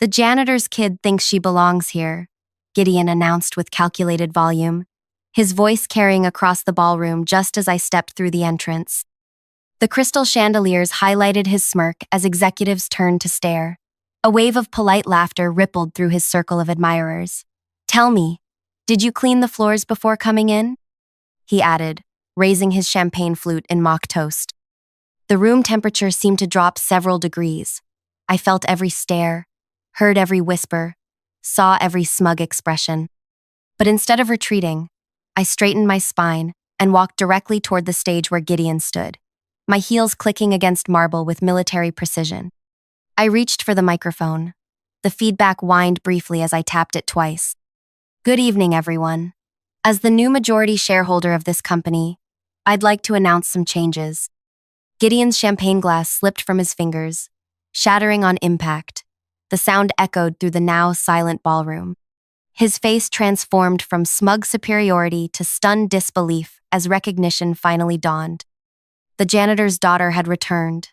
The janitor's kid thinks she belongs here, Gideon announced with calculated volume, his voice carrying across the ballroom just as I stepped through the entrance. The crystal chandeliers highlighted his smirk as executives turned to stare. A wave of polite laughter rippled through his circle of admirers. "Tell me, did you clean the floors before coming in?" he added, raising his champagne flute in mock toast. The room temperature seemed to drop several degrees. I felt every stare, heard every whisper, saw every smug expression. But instead of retreating, I straightened my spine and walked directly toward the stage where Gideon stood, my heels clicking against marble with military precision. I reached for the microphone. The feedback whined briefly as I tapped it twice. "Good evening, everyone. As the new majority shareholder of this company, I'd like to announce some changes." Gideon's champagne glass slipped from his fingers, shattering on impact. The sound echoed through the now silent ballroom. His face transformed from smug superiority to stunned disbelief as recognition finally dawned. The janitor's daughter had returned,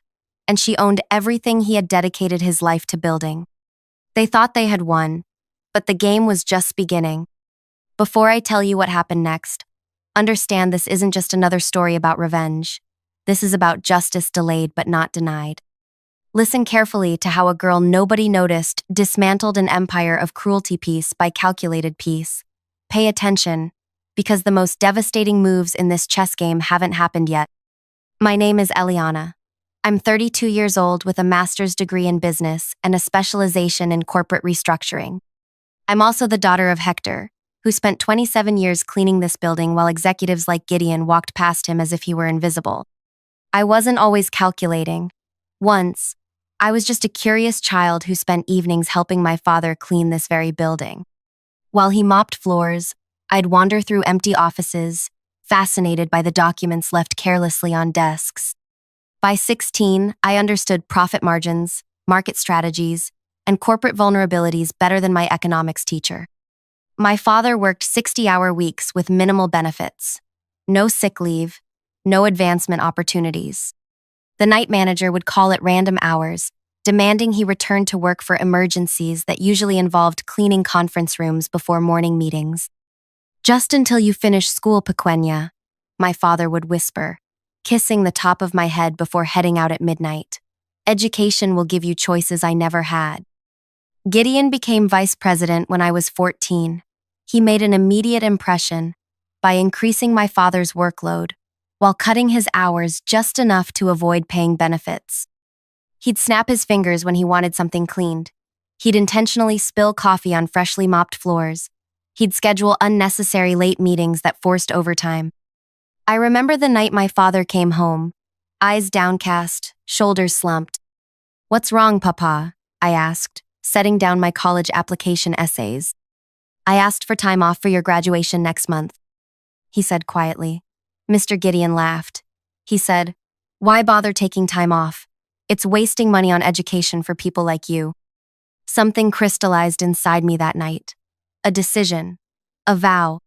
and she owned everything he had dedicated his life to building. They thought they had won, but the game was just beginning. Before I tell you what happened next, understand this isn't just another story about revenge. This is about justice delayed but not denied. Listen carefully to how a girl nobody noticed dismantled an empire of cruelty piece by calculated piece. Pay attention, because the most devastating moves in this chess game haven't happened yet. My name is Eliana. I'm 32 years old with a master's degree in business and a specialization in corporate restructuring. I'm also the daughter of Hector, who spent 27 years cleaning this building while executives like Gideon walked past him as if he were invisible. I wasn't always calculating. Once, I was just a curious child who spent evenings helping my father clean this very building. While he mopped floors, I'd wander through empty offices, fascinated by the documents left carelessly on desks. By 16, I understood profit margins, market strategies, and corporate vulnerabilities better than my economics teacher. My father worked 60-hour weeks with minimal benefits, no sick leave, no advancement opportunities. The night manager would call at random hours, demanding he return to work for emergencies that usually involved cleaning conference rooms before morning meetings. "Just until you finish school, Pequeña," my father would whisper, kissing the top of my head before heading out at midnight. "Education will give you choices I never had." Gideon became vice president when I was 14. He made an immediate impression by increasing my father's workload, while cutting his hours just enough to avoid paying benefits. He'd snap his fingers when he wanted something cleaned. He'd intentionally spill coffee on freshly mopped floors. He'd schedule unnecessary late meetings that forced overtime. I remember the night my father came home, eyes downcast, shoulders slumped. "What's wrong, Papa?" I asked, setting down my college application essays. "I asked for time off for your graduation next month," he said quietly. Mr. Gideon laughed. He said, "Why bother taking time off? It's wasting money on education for people like you." Something crystallized inside me that night. A decision. A vow.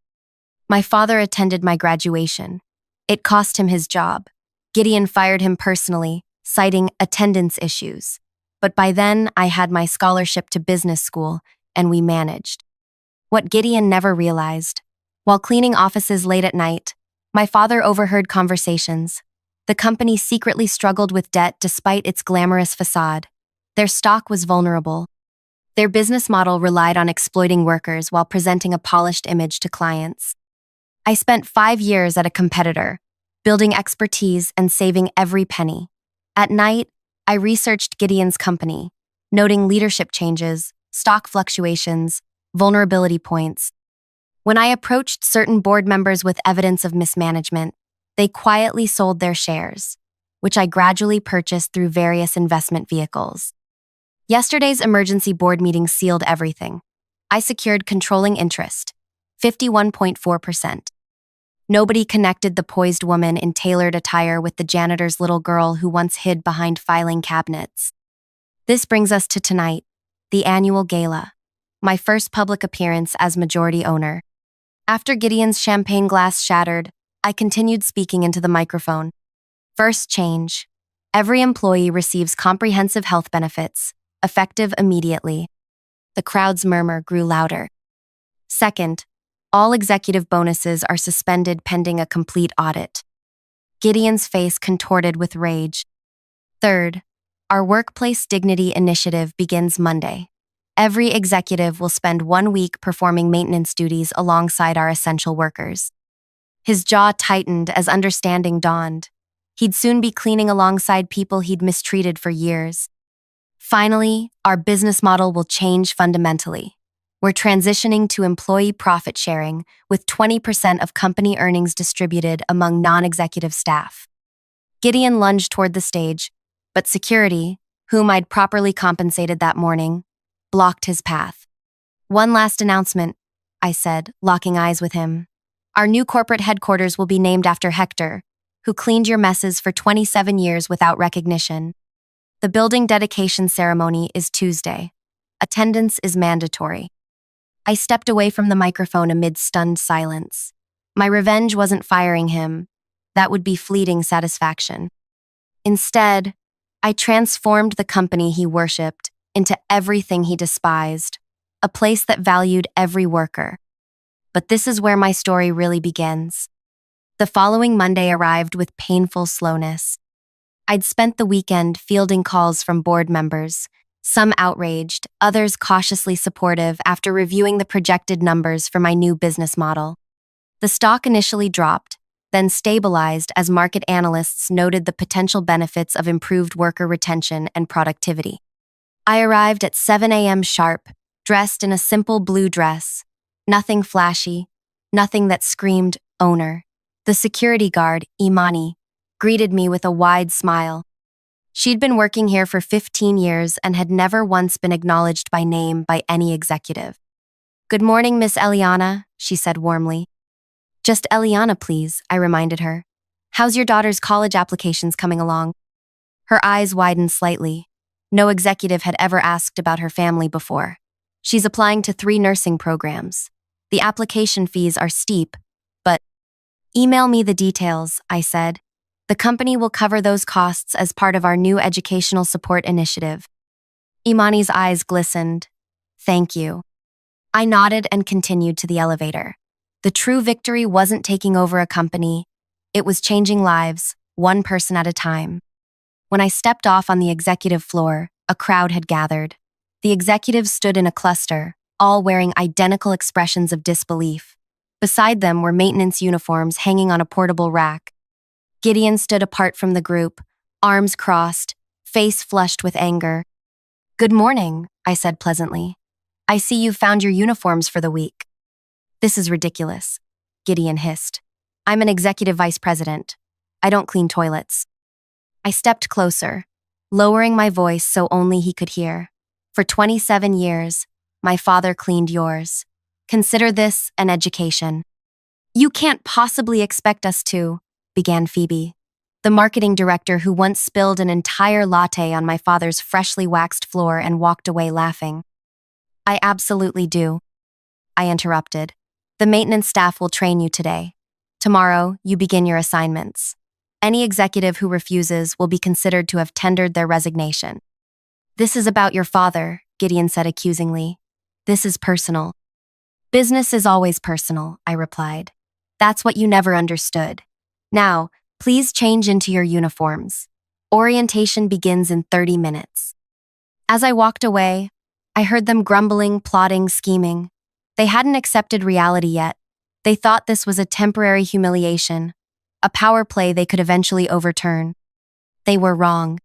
My father attended my graduation. It cost him his job. Gideon fired him personally, citing attendance issues. But by then, I had my scholarship to business school, and we managed. What Gideon never realized, while cleaning offices late at night, my father overheard conversations. The company secretly struggled with debt despite its glamorous facade. Their stock was vulnerable. Their business model relied on exploiting workers while presenting a polished image to clients. I spent 5 years at a competitor, building expertise and saving every penny. At night, I researched Gideon's company, noting leadership changes, stock fluctuations, vulnerability points. When I approached certain board members with evidence of mismanagement, they quietly sold their shares, which I gradually purchased through various investment vehicles. Yesterday's emergency board meeting sealed everything. I secured controlling interest, 51.4%. Nobody connected the poised woman in tailored attire with the janitor's little girl who once hid behind filing cabinets. This brings us to tonight, the annual gala, my first public appearance as majority owner. After Gideon's champagne glass shattered, I continued speaking into the microphone. First change. Every employee receives comprehensive health benefits, effective immediately. The crowd's murmur grew louder. Second, all executive bonuses are suspended pending a complete audit. Gideon's face contorted with rage. Third, our workplace dignity initiative begins Monday. Every executive will spend 1 week performing maintenance duties alongside our essential workers. His jaw tightened as understanding dawned. He'd soon be cleaning alongside people he'd mistreated for years. Finally, our business model will change fundamentally. We're transitioning to employee profit sharing, with 20% of company earnings distributed among non-executive staff. Gideon lunged toward the stage, but security, whom I'd properly compensated that morning, blocked his path. "One last announcement," I said, locking eyes with him. "Our new corporate headquarters will be named after Hector, who cleaned your messes for 27 years without recognition. The building dedication ceremony is Tuesday. Attendance is mandatory." I stepped away from the microphone amid stunned silence. My revenge wasn't firing him. That would be fleeting satisfaction. Instead, I transformed the company he worshipped into everything he despised, a place that valued every worker. But this is where my story really begins. The following Monday arrived with painful slowness. I'd spent the weekend fielding calls from board members, some outraged, others cautiously supportive after reviewing the projected numbers for my new business model. The stock initially dropped, then stabilized as market analysts noted the potential benefits of improved worker retention and productivity. I arrived at 7 a.m. sharp, dressed in a simple blue dress. Nothing flashy, nothing that screamed owner. The security guard, Imani, greeted me with a wide smile. She'd been working here for 15 years and had never once been acknowledged by name by any executive. "Good morning, Miss Eliana," she said warmly. "Just Eliana, please," I reminded her. "How's your daughter's college applications coming along?" Her eyes widened slightly. No executive had ever asked about her family before. "She's applying to 3 nursing programs. The application fees are steep, but—" "Email me the details," I said. "The company will cover those costs as part of our new educational support initiative." Imani's eyes glistened. "Thank you." I nodded and continued to the elevator. The true victory wasn't taking over a company. It was changing lives, one person at a time. When I stepped off on the executive floor, a crowd had gathered. The executives stood in a cluster, all wearing identical expressions of disbelief. Beside them were maintenance uniforms hanging on a portable rack. Gideon stood apart from the group, arms crossed, face flushed with anger. "Good morning," I said pleasantly. "I see you've found your uniforms for the week." "This is ridiculous," Gideon hissed. "I'm an executive vice president. I don't clean toilets." I stepped closer, lowering my voice so only he could hear. "For 27 years, my father cleaned yours. Consider this an education." "You can't possibly expect us to," began Phoebe, the marketing director who once spilled an entire latte on my father's freshly waxed floor and walked away laughing. "I absolutely do," I interrupted. "The maintenance staff will train you today. Tomorrow, you begin your assignments. Any executive who refuses will be considered to have tendered their resignation." "This is about your father," Gideon said accusingly. "This is personal." "Business is always personal," I replied. "That's what you never understood. Now, please change into your uniforms. Orientation begins in 30 minutes. As I walked away, I heard them grumbling, plotting, scheming. They hadn't accepted reality yet. They thought this was a temporary humiliation, a power play they could eventually overturn. They were wrong.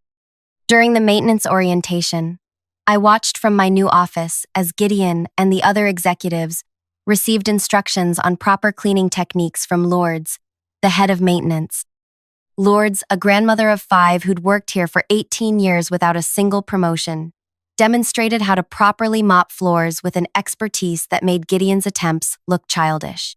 During the maintenance orientation, I watched from my new office as Gideon and the other executives received instructions on proper cleaning techniques from Lourdes, the head of maintenance. Lourdes, a grandmother of 5 who'd worked here for 18 years without a single promotion, demonstrated how to properly mop floors with an expertise that made Gideon's attempts look childish.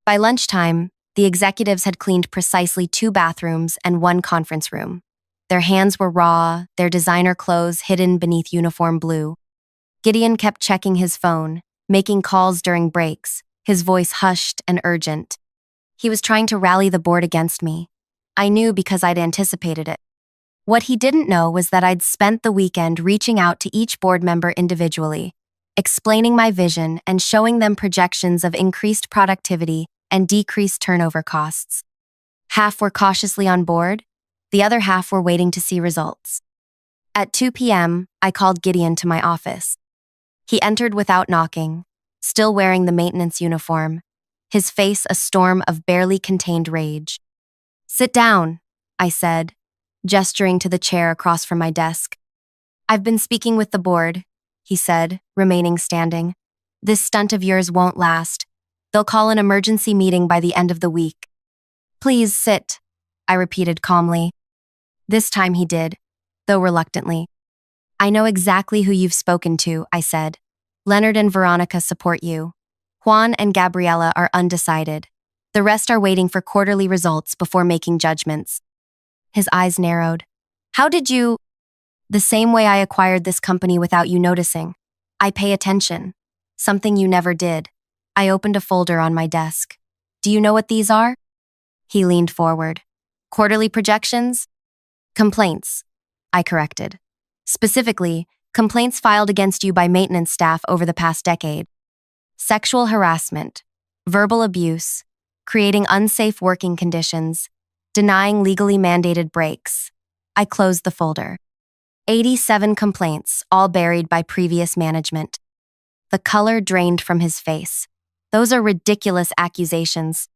By lunchtime, the executives had cleaned precisely 2 bathrooms and 1 conference room. Their hands were raw, their designer clothes hidden beneath uniform blue. Gideon kept checking his phone, making calls during breaks, his voice hushed and urgent. He was trying to rally the board against me. I knew because I'd anticipated it. What he didn't know was that I'd spent the weekend reaching out to each board member individually, explaining my vision and showing them projections of increased productivity and decreased turnover costs. Half were cautiously on board, the other half were waiting to see results. At 2 p.m., I called Gideon to my office. He entered without knocking, still wearing the maintenance uniform, his face a storm of barely contained rage. "Sit down," I said, gesturing to the chair across from my desk. "I've been speaking with the board," he said, remaining standing. "This stunt of yours won't last. They'll call an emergency meeting by the end of the week." "Please sit," I repeated calmly. This time he did, though reluctantly. "I know exactly who you've spoken to," I said. "Leonard and Veronica support you. Juan and Gabriela are undecided. The rest are waiting for quarterly results before making judgments." His eyes narrowed. "How did you—" "The same way I acquired this company without you noticing. I pay attention. Something you never did." I opened a folder on my desk. "Do you know what these are?" He leaned forward. "Quarterly projections?" "Complaints," I corrected. "Specifically, complaints filed against you by maintenance staff over the past decade. Sexual harassment, verbal abuse, creating unsafe working conditions, denying legally mandated breaks." I closed the folder. 87 complaints, all buried by previous management. The color drained from his face. "Those are ridiculous accusations."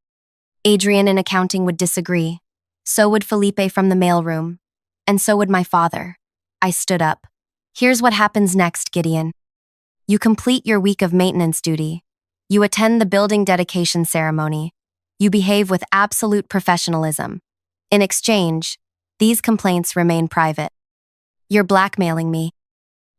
Adrian in accounting would disagree. So would Felipe from the mailroom. And so would my father. I stood up. "Here's what happens next, Gideon. You complete your week of maintenance duty. You attend the building dedication ceremony. You behave with absolute professionalism. In exchange, these complaints remain private. You're blackmailing me.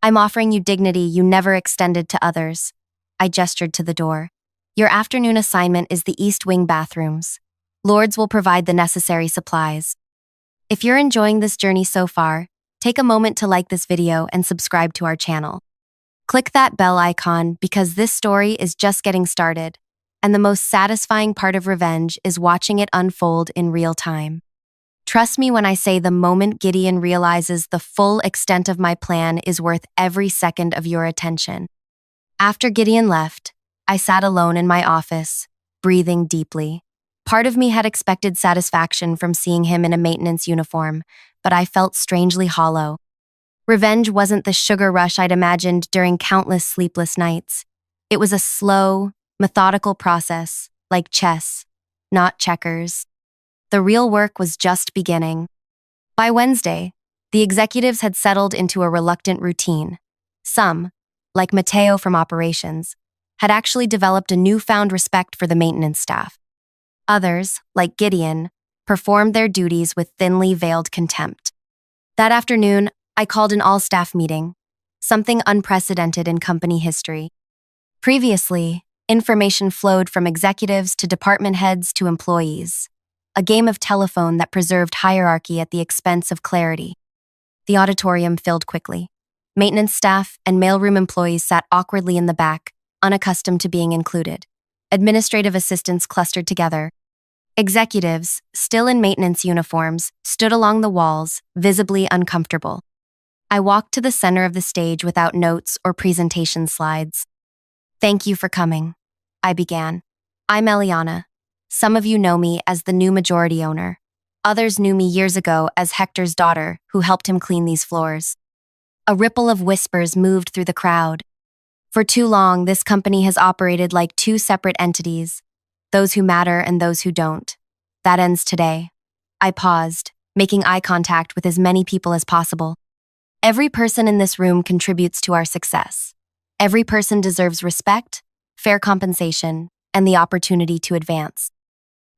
I'm offering you dignity you never extended to others." I gestured to the door. "Your afternoon assignment is the East Wing bathrooms. Lords will provide the necessary supplies." If you're enjoying this journey so far, take a moment to like this video and subscribe to our channel. Click that bell icon because this story is just getting started, and the most satisfying part of revenge is watching it unfold in real time. Trust me when I say the moment Gideon realizes the full extent of my plan is worth every second of your attention. After Gideon left, I sat alone in my office, breathing deeply. Part of me had expected satisfaction from seeing him in a maintenance uniform, but I felt strangely hollow. Revenge wasn't the sugar rush I'd imagined during countless sleepless nights. It was a slow, methodical process, like chess, not checkers. The real work was just beginning. By Wednesday, the executives had settled into a reluctant routine. Some, like Mateo from operations, had actually developed a newfound respect for the maintenance staff. Others, like Gideon, performed their duties with thinly veiled contempt. That afternoon, I called an all-staff meeting, something unprecedented in company history. Previously, information flowed from executives to department heads to employees, a game of telephone that preserved hierarchy at the expense of clarity. The auditorium filled quickly. Maintenance staff and mailroom employees sat awkwardly in the back, unaccustomed to being included. Administrative assistants clustered together. Executives, still in maintenance uniforms, stood along the walls, visibly uncomfortable. I walked to the center of the stage without notes or presentation slides. "Thank you for coming," I began. "I'm Eliana. Some of you know me as the new majority owner. Others knew me years ago as Hector's daughter, who helped him clean these floors." A ripple of whispers moved through the crowd. For too long, this company has operated like two separate entities, those who matter and those who don't. That ends today. I paused, making eye contact with as many people as possible. Every person in this room contributes to our success. Every person deserves respect, fair compensation, and the opportunity to advance.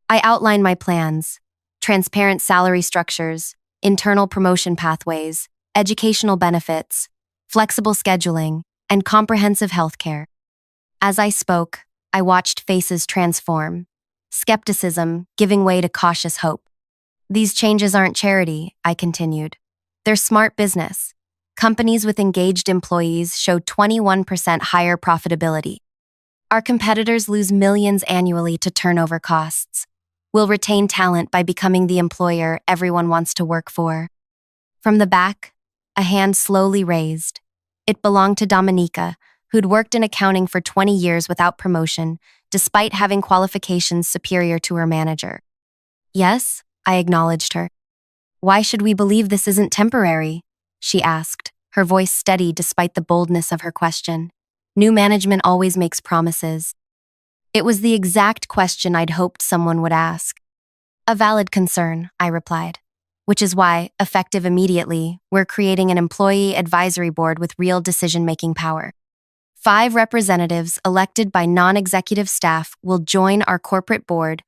I outlined my plans: transparent salary structures, internal promotion pathways, educational benefits, flexible scheduling, and comprehensive healthcare. As I spoke, I watched faces transform, skepticism giving way to cautious hope. "These changes aren't charity," I continued. "They're smart business. Companies with engaged employees show 21% higher profitability. Our competitors lose millions annually to turnover costs. We'll retain talent by becoming the employer everyone wants to work for." From the back, a hand slowly raised. It belonged to Dominica, who'd worked in accounting for 20 years without promotion, despite having qualifications superior to her manager. Yes, I acknowledged her. Why should we believe this isn't temporary? She asked, her voice steady despite the boldness of her question. New management always makes promises. It was the exact question I'd hoped someone would ask. A valid concern, I replied. Which is why, effective immediately, we're creating an employee advisory board with real decision-making power. 5 representatives elected by non-executive staff will join our corporate board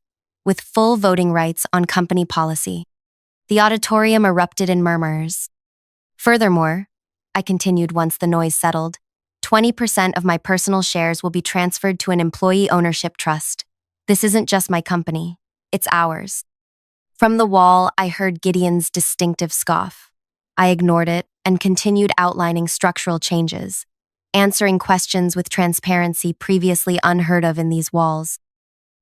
with full voting rights on company policy. The auditorium erupted in murmurs. Furthermore, I continued once the noise settled, 20% of my personal shares will be transferred to an employee ownership trust. This isn't just my company, it's ours. From the wall, I heard Gideon's distinctive scoff. I ignored it and continued outlining structural changes, answering questions with transparency previously unheard of in these walls.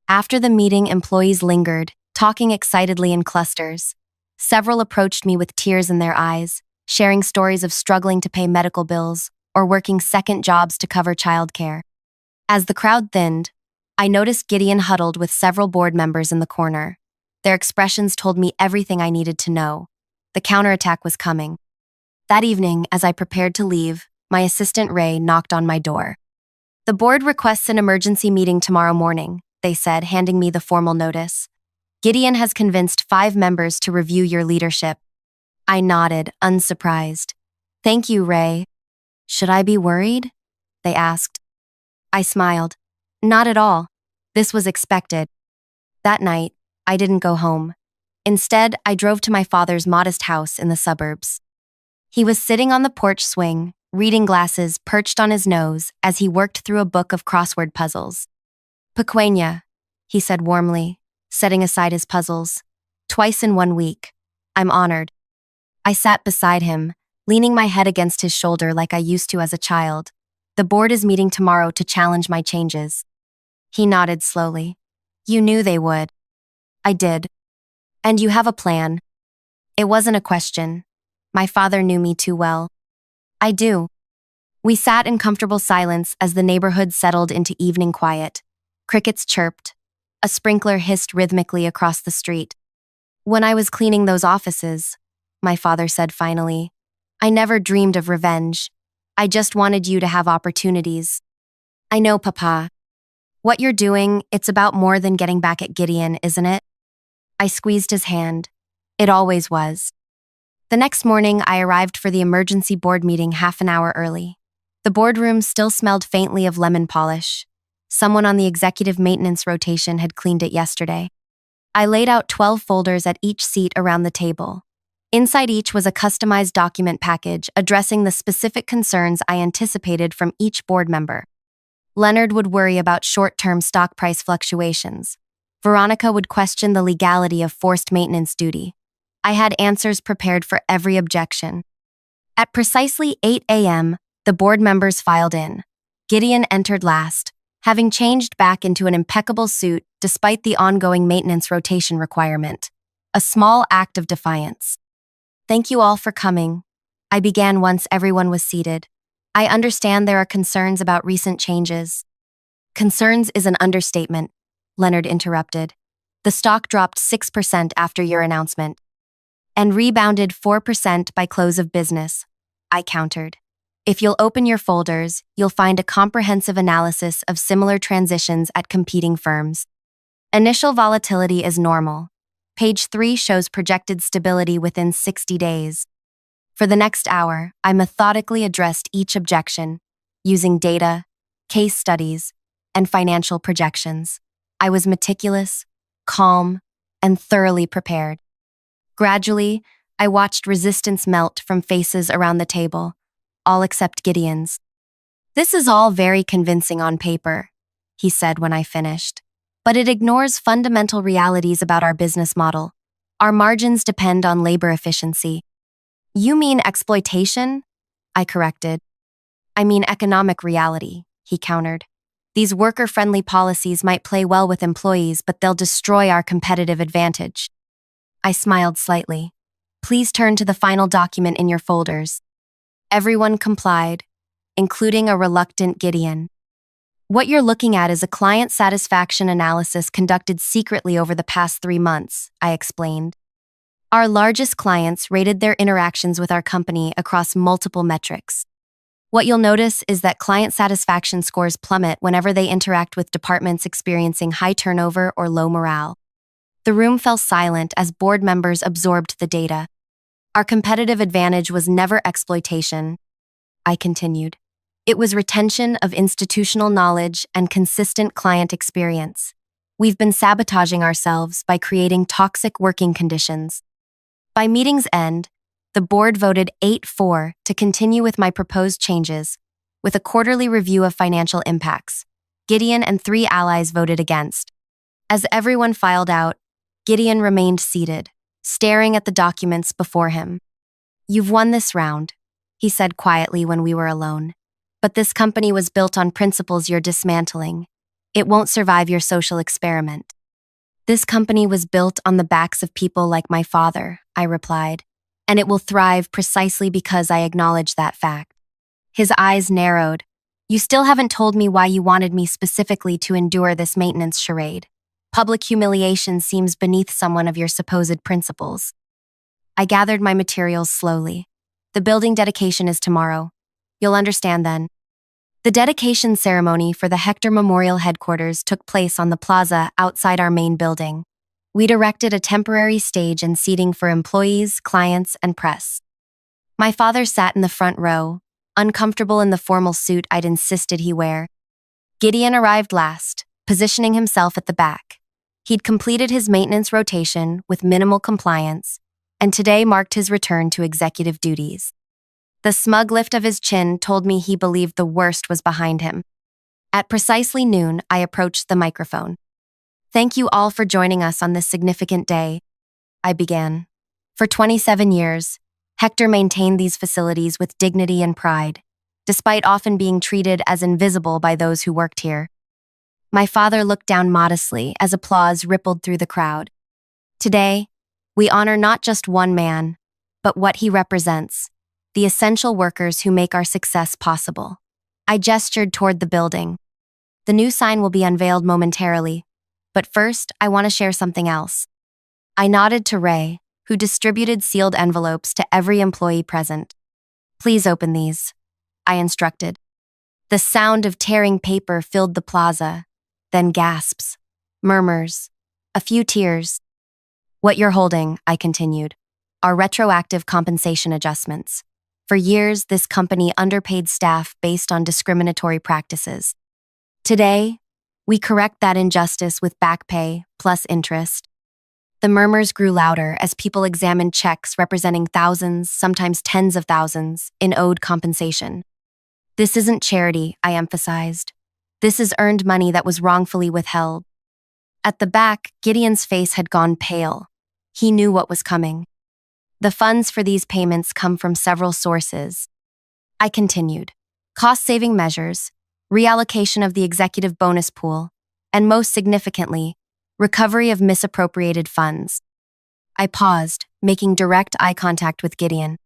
After the meeting, employees lingered, talking excitedly in clusters. Several approached me with tears in their eyes, sharing stories of struggling to pay medical bills or working second jobs to cover childcare. As the crowd thinned, I noticed Gideon huddled with several board members in the corner. Their expressions told me everything I needed to know. The counterattack was coming. That evening, as I prepared to leave, my assistant Ray knocked on my door. The board requests an emergency meeting tomorrow morning, they said, handing me the formal notice. Gideon has convinced 5 members to review your leadership. I nodded, unsurprised. Thank you, Ray. Should I be worried? They asked. I smiled. Not at all. This was expected. That night, I didn't go home. Instead, I drove to my father's modest house in the suburbs. He was sitting on the porch swing, reading glasses perched on his nose as he worked through a book of crossword puzzles. Pequeña, he said warmly, setting aside his puzzles. Twice in 1 week. I'm honored. I sat beside him, leaning my head against his shoulder like I used to as a child. The board is meeting tomorrow to challenge my changes. He nodded slowly. You knew they would. I did. And you have a plan. It wasn't a question. My father knew me too well. I do. We sat in comfortable silence as the neighborhood settled into evening quiet. Crickets chirped. A sprinkler hissed rhythmically across the street. When I was cleaning those offices, my father said finally, I never dreamed of revenge. I just wanted you to have opportunities. I know, Papa. What you're doing, it's about more than getting back at Gideon, isn't it? I squeezed his hand. It always was. The next morning, I arrived for the emergency board meeting half an hour early. The boardroom still smelled faintly of lemon polish. Someone on the executive maintenance rotation had cleaned it yesterday. I laid out 12 folders at each seat around the table. Inside each was a customized document package addressing the specific concerns I anticipated from each board member. Leonard would worry about short-term stock price fluctuations. Veronica would question the legality of forced maintenance duty. I had answers prepared for every objection. At precisely 8 a.m., the board members filed in. Gideon entered last, having changed back into an impeccable suit despite the ongoing maintenance rotation requirement. A small act of defiance. Thank you all for coming. I began once everyone was seated. I understand there are concerns about recent changes. Concerns is an understatement, Leonard interrupted. The stock dropped 6% after your announcement. And rebounded 4% by close of business, I countered. If you'll open your folders, you'll find a comprehensive analysis of similar transitions at competing firms. Initial volatility is normal. Page 3 shows projected stability within 60 days. For the next hour, I methodically addressed each objection, using data, case studies, and financial projections. I was meticulous, calm, and thoroughly prepared. Gradually, I watched resistance melt from faces around the table, all except Gideon's. This is all very convincing on paper, he said when I finished. But it ignores fundamental realities about our business model. Our margins depend on labor efficiency. You mean exploitation? I corrected. I mean economic reality, he countered. These worker-friendly policies might play well with employees, but they'll destroy our competitive advantage. I smiled slightly. Please turn to the final document in your folders. Everyone complied. including a reluctant Gideon. What you're looking at is a client satisfaction analysis conducted secretly over the past 3 months, I explained. Our largest clients rated their interactions with our company across multiple metrics. What you'll notice is that client satisfaction scores plummet whenever they interact with departments experiencing high turnover or low morale. The room fell silent as board members absorbed the data. Our competitive advantage was never exploitation, I continued. It was retention of institutional knowledge and consistent client experience. We've been sabotaging ourselves by creating toxic working conditions. By meeting's end, the board voted 8-4 to continue with my proposed changes, with a quarterly review of financial impacts. Gideon and 3 allies voted against. As everyone filed out, Gideon remained seated, staring at the documents before him. "You've won this round," he said quietly when we were alone. "But this company was built on principles you're dismantling. It won't survive your social experiment." "This company was built on the backs of people like my father," I replied, "and it will thrive precisely because I acknowledge that fact." His eyes narrowed. "You still haven't told me why you wanted me specifically to endure this maintenance charade. Public humiliation seems beneath someone of your supposed principles." I gathered my materials slowly. "The building dedication is tomorrow. You'll understand then." The dedication ceremony for the Hector Memorial headquarters took place on the plaza outside our main building. We'd erected a temporary stage and seating for employees, clients, and press. My father sat in the front row, uncomfortable in the formal suit I'd insisted he wear. Gideon arrived last, positioning himself at the back. He'd completed his maintenance rotation with minimal compliance, and today marked his return to executive duties. The smug lift of his chin told me he believed the worst was behind him. At precisely noon, I approached the microphone. "Thank you all for joining us on this significant day," I began. For 27 years, Hector maintained these facilities with dignity and pride, despite often being treated as invisible by those who worked here. My father looked down modestly as applause rippled through the crowd. "Today, we honor not just one man, but what he represents, the essential workers who make our success possible." I gestured toward the building. "The new sign will be unveiled momentarily, but first, I want to share something else." I nodded to Ray, who distributed sealed envelopes to every employee present. "Please open these," I instructed. The sound of tearing paper filled the plaza, then gasps, murmurs, a few tears. "What you're holding," I continued, "are retroactive compensation adjustments. For years, this company underpaid staff based on discriminatory practices. Today, we correct that injustice with back pay plus interest." The murmurs grew louder as people examined checks representing thousands, sometimes tens of thousands, in owed compensation. "This isn't charity," I emphasized. "This is earned money that was wrongfully withheld." At the back, Gideon's face had gone pale. He knew what was coming. "The funds for these payments come from several sources," I continued. "Cost-saving measures, reallocation of the executive bonus pool, and most significantly, recovery of misappropriated funds." I paused, making direct eye contact with Gideon.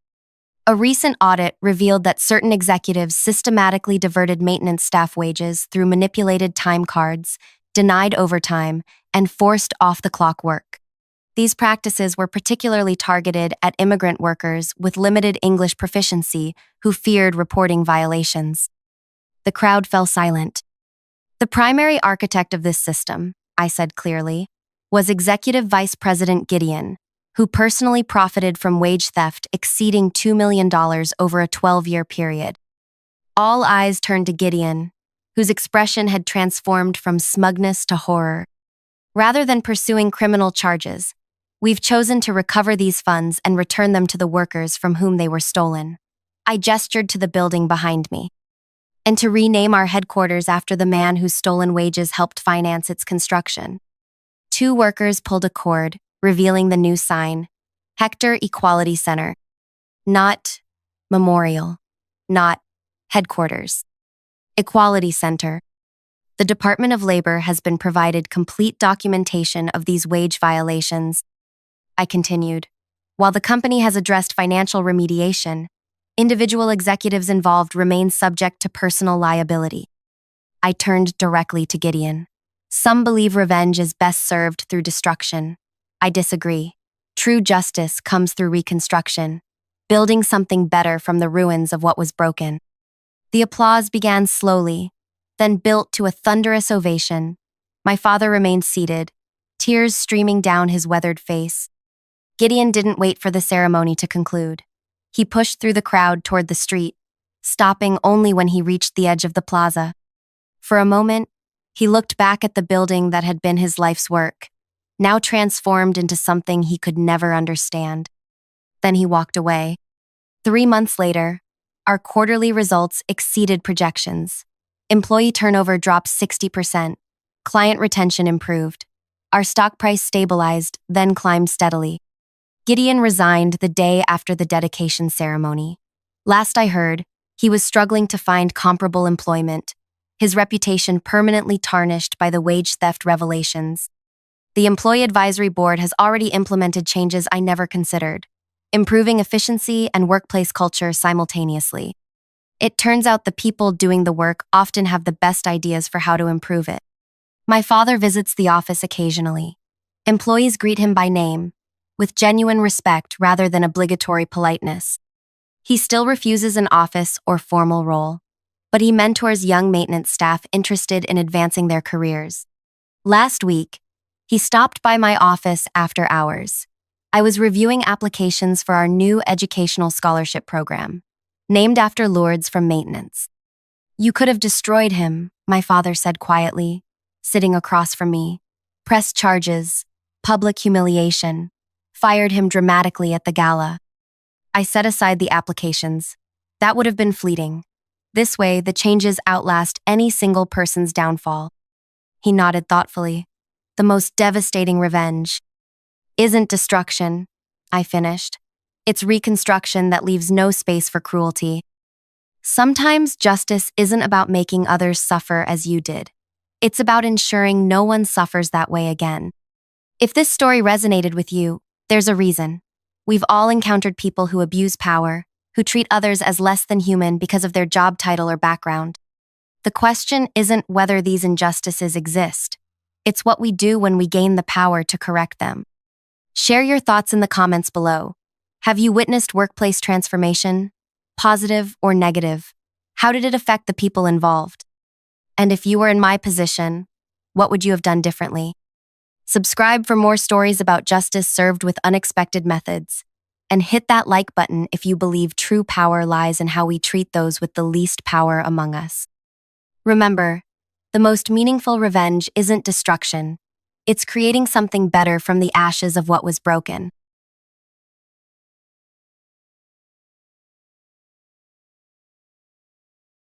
"A recent audit revealed that certain executives systematically diverted maintenance staff wages through manipulated time cards, denied overtime, and forced off-the-clock work. These practices were particularly targeted at immigrant workers with limited English proficiency who feared reporting violations." The crowd fell silent. "The primary architect of this system," I said clearly, "was Executive Vice President Gideon, who personally profited from wage theft exceeding $2 million over a 12-year period." All eyes turned to Gideon, whose expression had transformed from smugness to horror. "Rather than pursuing criminal charges, we've chosen to recover these funds and return them to the workers from whom they were stolen." I gestured to the building behind me. "And to rename our headquarters after the man whose stolen wages helped finance its construction." 2 workers pulled a cord, revealing the new sign, Hector Equality Center. Not memorial, not headquarters. Equality Center. "The Department of Labor has been provided complete documentation of these wage violations," I continued. "While the company has addressed financial remediation, Individual executives involved remain subject to personal liability. I turned directly to Gideon. Some believe revenge is best served through destruction. I disagree. True justice comes through reconstruction, building something better from the ruins of what was broken. The applause began slowly, then built to a thunderous ovation. My father remained seated, tears streaming down his weathered face. Gideon didn't wait for the ceremony to conclude. He pushed through the crowd toward the street, stopping only when he reached the edge of the plaza. For a moment, he looked back at the building that had been his life's work, now transformed into something he could never understand. Then he walked away. 3 months later, our quarterly results exceeded projections. Employee turnover dropped 60%. Client retention improved. Our stock price stabilized, then climbed steadily. Gideon resigned the day after the dedication ceremony. Last I heard, he was struggling to find comparable employment, his reputation permanently tarnished by the wage theft revelations. The Employee Advisory Board has already implemented changes I never considered, improving efficiency and workplace culture simultaneously. It turns out the people doing the work often have the best ideas for how to improve it. My father visits the office occasionally. Employees greet him by name, with genuine respect rather than obligatory politeness. He still refuses an office or formal role, but he mentors young maintenance staff interested in advancing their careers. Last week, he stopped by my office after hours. I was reviewing applications for our new educational scholarship program, named after Lourdes from maintenance. "You could have destroyed him," my father said quietly, sitting across from me. "Pressed charges, public humiliation, fired him dramatically at the gala." I set aside the applications. That would have been fleeting. This way, the changes outlast any single person's downfall. He nodded thoughtfully. "The most devastating revenge isn't destruction," I finished. "It's reconstruction that leaves no space for cruelty." Sometimes justice isn't about making others suffer as you did. It's about ensuring no one suffers that way again. If this story resonated with you, there's a reason. We've all encountered people who abuse power, who treat others as less than human because of their job title or background. The question isn't whether these injustices exist. It's what we do when we gain the power to correct them. Share your thoughts in the comments below. Have you witnessed workplace transformation? Positive or negative? How did it affect the people involved? And if you were in my position, what would you have done differently? Subscribe for more stories about justice served with unexpected methods. And hit that like button if you believe true power lies in how we treat those with the least power among us. Remember, the most meaningful revenge isn't destruction. It's creating something better from the ashes of what was broken.